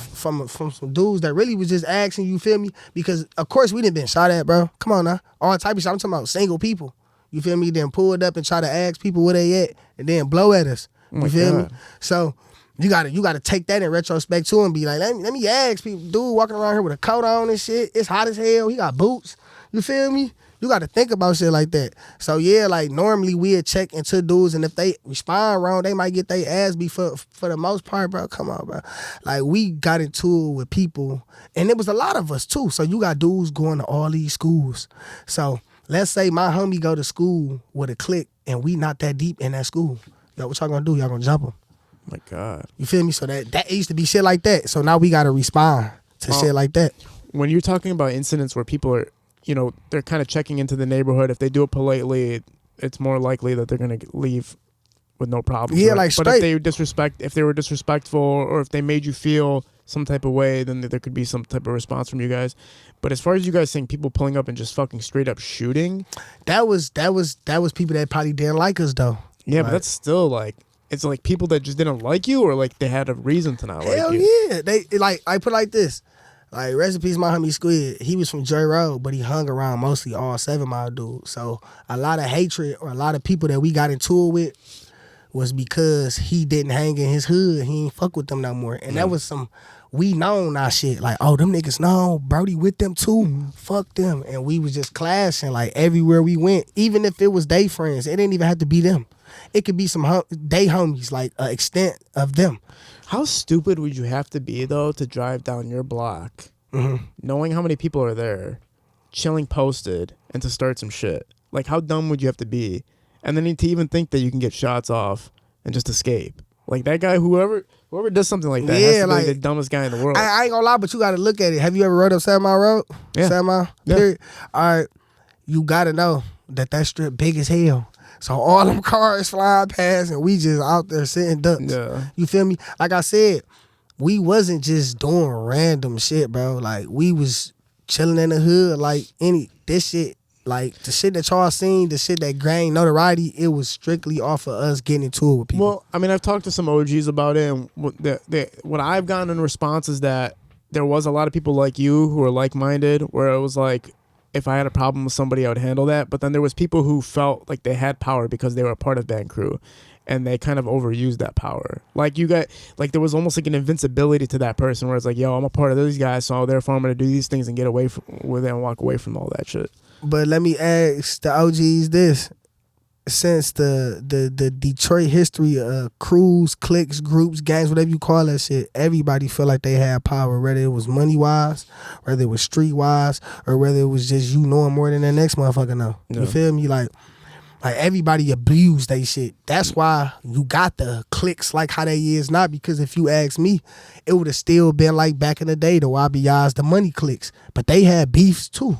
D: some dudes that really was just asking, you feel me? Because of course we done been shot at, bro. Come on now. All type of shit. I'm talking about single people. You feel me? Then pulled up and try to ask people where they at and then blow at us. You feel me? So you gotta take that in retrospect too and be like, let me ask people, dude walking around here with a coat on and shit. It's hot as hell. He got boots. You feel me? You got to think about shit like that. So, yeah, like, normally we'd check into dudes, and if they respond wrong, they might get their ass beat for the most part, bro. Come on, bro. Like, we got into it with people, and it was a lot of us, too. So, you got dudes going to all these schools. So, let's say my homie go to school with a clique, and we not that deep in that school. Yo, what y'all gonna do? Y'all gonna jump him?
C: Oh my God.
D: You feel me? So, that used to be shit like that. So, now we got to respond to shit like that.
C: When you're talking about incidents where people are, you know, they're kind of checking into the neighborhood. If they do it politely, it's more likely that they're going to leave with no problem.
D: Yeah,
C: right?
D: like straight.
C: But if they were disrespectful, or if they made you feel some type of way, then there could be some type of response from you guys. But as far as you guys saying people pulling up and just fucking straight up shooting,
D: that was people that probably didn't like us though.
C: Yeah, like, but that's still like, it's like people that just didn't like you, or like they had a reason to not
D: Hell
C: like you?
D: yeah. They like I put it like this. Like, rest in peace, my homie Squid. He was from Joy Road, but he hung around mostly all 7 Mile dudes. So a lot of hatred or a lot of people that we got into it with was because he didn't hang in his hood. He ain't fuck with them no more. And that was some, we known our shit. Like, oh, them niggas know Brody with them too. Fuck them. And we was just clashing like everywhere we went. Even if it was they friends, it didn't even have to be them. It could be some they homies, like an extent of them.
C: How stupid would you have to be, though, to drive down your block, knowing how many people are there, chilling posted, and to start some shit? Like, how dumb would you have to be? And then to even think that you can get shots off and just escape. Like, that guy, whoever does something like that has to be like the dumbest guy in the world.
D: I ain't gonna lie, but you gotta look at it. Have you ever rode up 7 Mile Road?
C: Yeah.
D: 7 Mile?
C: Yeah.
D: Period. All right. You gotta know that strip big as hell. So all them cars flying past and we just out there sitting ducks.
C: Yeah.
D: You feel me? Like I said, we wasn't just doing random shit, bro. Like, we was chilling in the hood. Like, this shit, like the shit that y'all seen, the shit that gained notoriety, it was strictly off of us getting into it with people.
C: Well, I mean, I've talked to some OGs about it, and what I've gotten in response is that there was a lot of people like you who were like-minded, where it was like, if I had a problem with somebody, I would handle that. But then there was people who felt like they had power because they were a part of BandCrew, and they kind of overused that power. Like, there was almost like an invincibility to that person, where it's like, yo, I'm a part of these guys, so therefore I'm gonna do these things and get away with it and walk away from all that shit.
D: But let me ask the OGs this: since the Detroit history of crews, cliques, groups, gangs, whatever you call that shit, everybody felt like they had power, whether it was money wise, whether it was street wise, or whether it was just you knowing more than the next motherfucker know.
C: Yeah.
D: You feel me? Like everybody abused they shit. That's why you got the cliques like how they is now, because if you ask me, it would have still been like back in the day, the YBIs, the money cliques. But they had beefs too.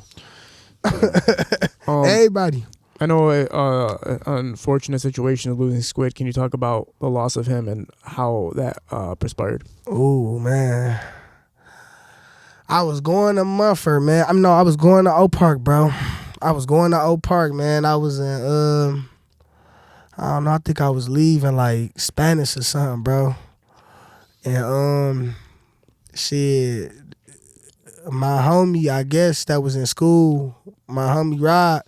D: Everybody.
C: I know an unfortunate situation of losing Squid. Can you talk about the loss of him and how that perspired?
D: Oh, man. I was going to Mumford, man. I was going to Oak Park, bro. I was going to Oak Park, man. I was in, I don't know, I think I was leaving like Spanish or something, bro. And, shit, my homie, I guess, that was in school, my homie Rod,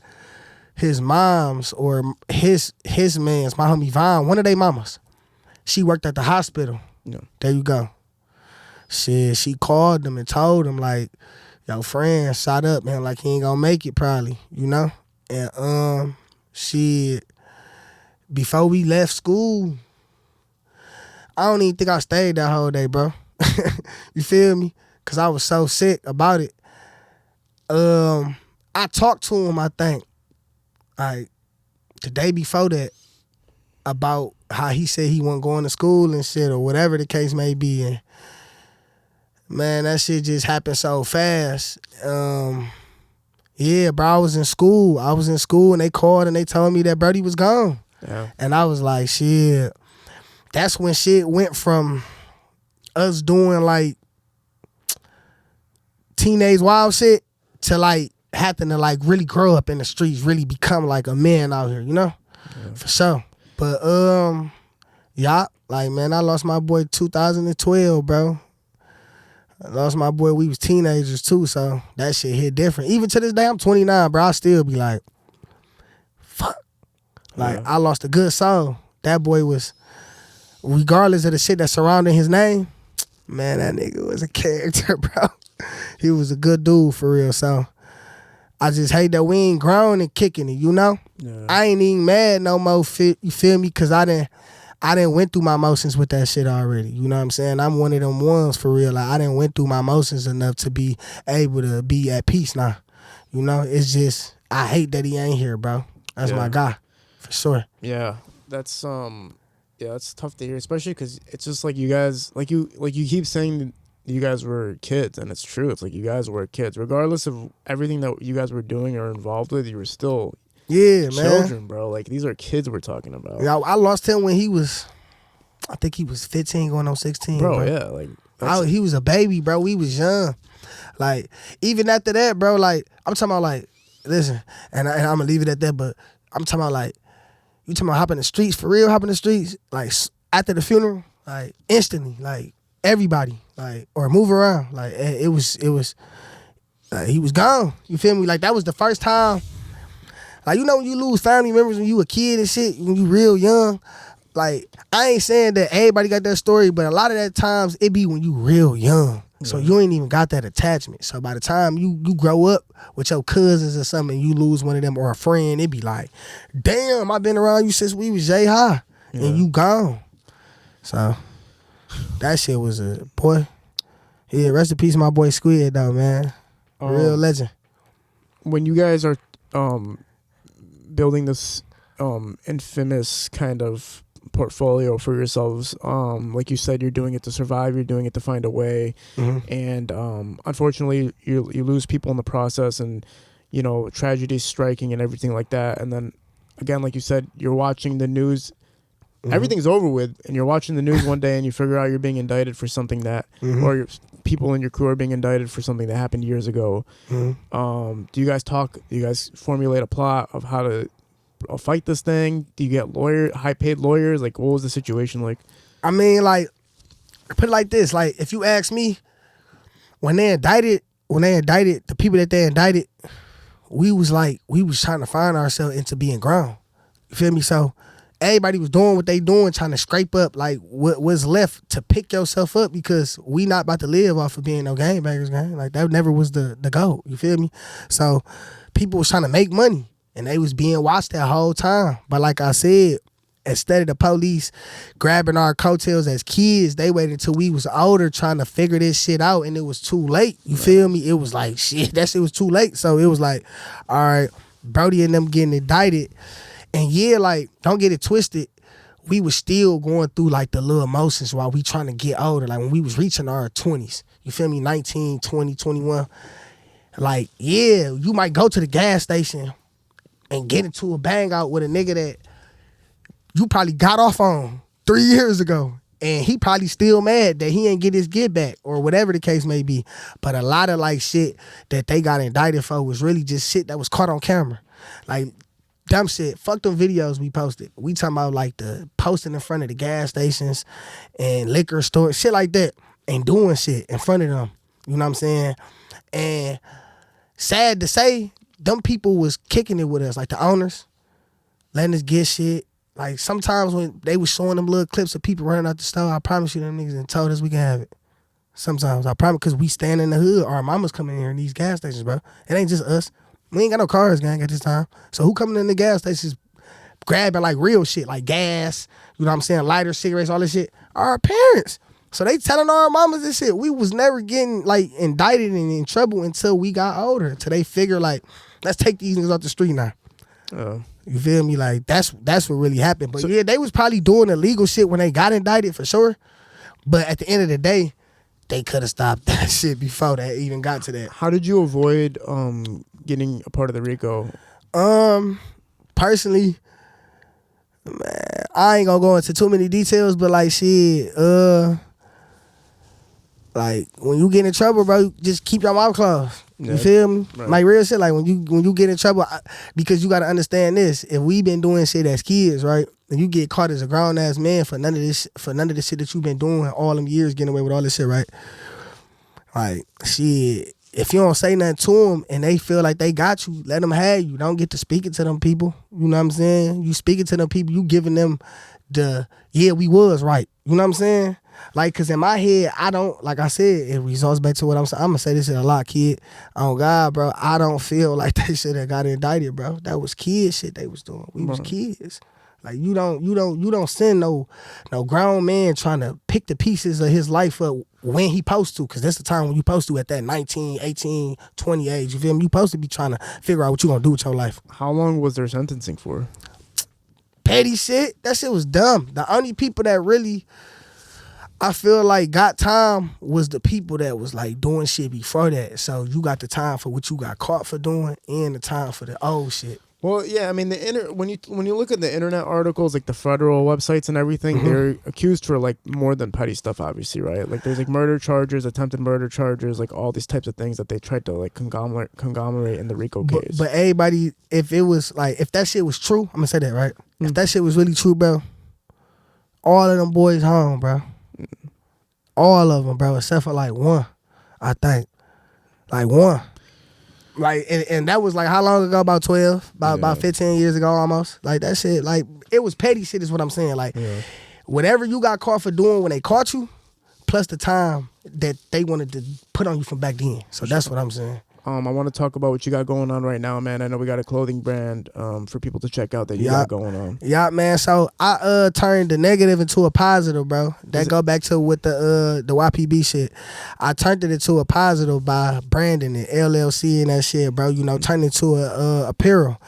D: his mom's or his man's, my homie Vaughn, one of their mamas, she worked at the hospital.
C: Yeah.
D: There you go. Shit, she called them and told them, like, yo, friend shot up, man, like he ain't gonna make it probably, you know? And shit, before we left school, I don't even think I stayed that whole day, bro. You feel me? Cause I was so sick about it. I talked to him, I think, like the day before that, about how he said he wasn't going to school and shit, or whatever the case may be. And man, that shit just happened so fast. Yeah, bro, I was in school and they called and they told me that Brody was gone.
C: Yeah.
D: And I was like, shit. That's when shit went from us doing like teenage wild shit to like having to like really grow up in the streets, really become like a man out here, you know? Yeah. For sure. But yeah, like, man, I lost my boy 2012, bro. I lost my boy, we was teenagers too, so that shit hit different. Even to this day, I'm 29, bro, I still be like, fuck. Like, yeah. I lost a good soul. That boy was, regardless of the shit that surrounded his name, man, that nigga was a character, bro. He was a good dude for real, so I just hate that we ain't grown and kicking it, you know? Yeah. I ain't even mad no more, you feel me? Because I didn't went through my emotions with that shit already, you know what I'm saying? I'm one of them ones for real. Like, I didn't went through my emotions enough to be able to be at peace now, you know? It's just, I hate that he ain't here, bro. That's my guy, for sure.
C: Yeah, that's it's tough to hear, especially because it's just like you guys, like you keep saying you guys were kids, and it's true. It's like you guys were kids. Regardless of everything that you guys were doing or involved with, you were still children, man. Bro. Like, these are kids we're talking about.
D: Yeah, I lost him when he was, I think he was 15 going on 16.
C: Bro, yeah. Like,
D: he was a baby, bro. We was young. Like, even after that, bro, like, I'm talking about, like, listen, and I'm going to leave it at that, but I'm talking about, like, You talking about hopping the streets, for real hopping the streets? Like, after the funeral, like, instantly, like, everybody, like, or move around. Like, it was, like, he was gone. You feel me? Like, that was the first time. Like, you know when you lose family members when you a kid and shit, when you real young? Like, I ain't saying that everybody got that story, but a lot of that times, it be when you real young. So you ain't even got that attachment. So by the time you grow up with your cousins or something, you lose one of them or a friend, it be like, damn, I've been around you since we was J-High, and you gone. So that shit was a, boy. Yeah, rest in peace, my boy Squid, though, man. Real legend.
C: When you guys are building this infamous kind of portfolio for yourselves, like you said, you're doing it to survive, you're doing it to find a way, and unfortunately you lose people in the process, and you know, tragedies striking and everything like that. And then again, like you said, you're watching the news, everything's over with, and you're watching the news one day and you figure out you're being indicted for something that or people in your crew are being indicted for something that happened years ago. Do you guys formulate a plot of how to fight this thing? Do you get high paid lawyers? Like, what was the situation like?
D: I mean, like, put it like this. Like, if you ask me, when they indicted the people that they indicted, we was trying to find ourselves into being ground. You feel me? So everybody was doing what they doing, trying to scrape up like what was left to pick yourself up, because we not about to live off of being no gangbangers, gang. Like, that never was the goal. You feel me? So people was trying to make money, and they was being watched that whole time. But like I said, instead of the police grabbing our coattails as kids, they waited until we was older trying to figure this shit out, and it was too late. You feel me? It was like, shit, that shit was too late. So it was like, all right, Brody and them getting indicted. And yeah, like, don't get it twisted, we was still going through like the little emotions while we trying to get older. Like, when we was reaching our 20s, you feel me, 19, 20, 21. Like, yeah, you might go to the gas station and get into a bang out with a nigga that you probably got off on 3 years ago, and he probably still mad that he ain't get his get back, or whatever the case may be. But a lot of like shit that they got indicted for was really just shit that was caught on camera. Like, dumb shit. Fuck them videos we posted. We talking about like the posting in front of the gas stations and liquor stores, shit like that, and doing shit in front of them. You know what I'm saying? And sad to say, them people was kicking it with us, like the owners, letting us get shit. Like, sometimes when they was showing them little clips of people running out the store, I promise you them niggas and told us we can have it. Sometimes, I promise, because we stand in the hood. Our mamas coming in here in these gas stations, bro. It ain't just us. We ain't got no cars, gang, at this time. So who coming in the gas stations grabbing like real shit, like gas, you know what I'm saying, lighters, cigarettes, all this shit? Our parents. So they telling our mamas this shit. We was never getting like indicted and in trouble until we got older. Until they figure like, let's take these niggas off the street now. You feel me? Like, that's what really happened. But so, yeah, they was probably doing illegal shit when they got indicted, for sure. But at the end of the day, they could have stopped that shit before they even got to that.
C: How did you avoid getting a part of the Rico?
D: Personally, man, I ain't gonna go into too many details, but like, shit, like, when you get in trouble, bro, just keep your mouth closed. You feel me? Right. Like, real shit. Like, when you get in trouble, because you gotta understand this. If we been doing shit as kids, right, and you get caught as a grown ass man for none of this shit that you've been doing all them years, getting away with all this shit, right? Like, shit, if you don't say nothing to them and they feel like they got you, let them have you. Don't get to speaking to them people. You know what I'm saying? You speaking to them people, you giving them the, yeah, we was right. You know what I'm saying? Like, cause in my head, I don't, like I said, it results back to what I'm saying. I'm gonna say this shit a lot, kid. Oh God, bro, I don't feel like they should have got indicted, bro. That was kid shit they was doing. We was kids. Like, you don't send no grown man trying to pick the pieces of his life up when he supposed to, cause that's the time when you supposed to at that 19, 18, 20 age. You feel me? You supposed to be trying to figure out what you gonna do with your life.
C: How long was their sentencing for?
D: Petty shit. That shit was dumb. The only people that really, I feel like, got time was the people that was like doing shit before that. So you got the time for what you got caught for doing and the time for the old shit.
C: Well, yeah, I mean, when you look at the internet articles, like the federal websites and everything, they're accused for like more than petty stuff, obviously, right? Like, there's like murder charges, attempted murder charges, like all these types of things that they tried to like conglomerate in the Rico case.
D: But everybody, if it was like, if that shit was true, I'm gonna say that, right? If that shit was really true, bro, all of them boys home, bro. All of them, bro, except for like one, I think. Like one. Like, and that was like how long ago? About 12? About 15 years ago almost. Like, that shit, like, it was petty shit is what I'm saying. Like, whatever you got caught for doing when they caught you, plus the time that they wanted to put on you from back then. So that's what I'm saying.
C: I want to talk about what you got going on right now, man. I know we got a clothing brand for people to check out that you got going on.
D: Yeah, man. So I turned the negative into a positive, bro. That go back to with the YPB shit. I turned it into a positive by branding it, LLC and that shit, bro. You know, turning it into a apparel.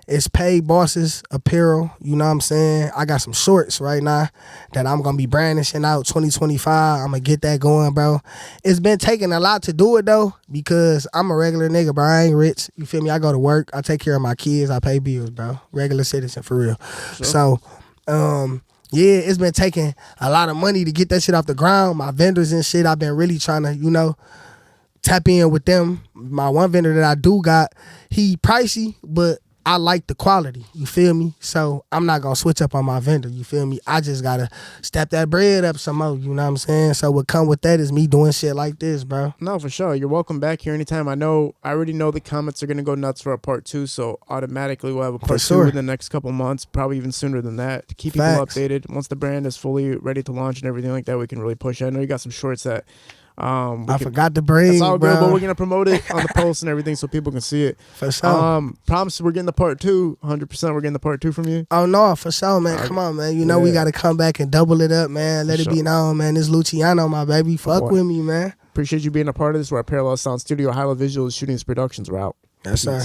D: It's Paid Bosses Apparel. You know what I'm saying? I got some shorts right now that I'm going to be brandishing out 2025. I'm going to get that going, bro. It's been taking a lot to do it, though, because I'm a regular nigga, bro. I ain't rich. You feel me? I go to work. I take care of my kids. I pay bills, bro. Regular citizen, for real. Sure. So, yeah, it's been taking a lot of money to get that shit off the ground. My vendors and shit, I've been really trying to, you know, tap in with them. My one vendor that I do got, he pricey, but I like the quality, you feel me? So I'm not gonna switch up on my vendor, you feel me? I just gotta step that bread up some more, you know what I'm saying? So what come with that is me doing shit like this, bro.
C: No, for sure. You're welcome back here anytime. I already know the comments are gonna go nuts for a part 2, so automatically we'll have a part 2 in the next couple months, probably even sooner than that, to keep people updated. Once the brand is fully ready to launch and everything like that, we can really push it. I know you got some shorts that
D: I forgot to bring.
C: It's all
D: bro.
C: good, but we're gonna promote it on the post and everything so people can see it.
D: For sure.
C: Promise we're getting the part 2. 100% we're getting the part 2 from you.
D: Oh no, for sure, man. Come on, man. You know we gotta come back and double it up, man. Let it be known, man. This Luciano, my baby. Fuck with me, man.
C: Appreciate you being a part of this. We're at Parallel Sound Studio. High Level Visuals shooting these productions. We're out.
D: Yes, sir.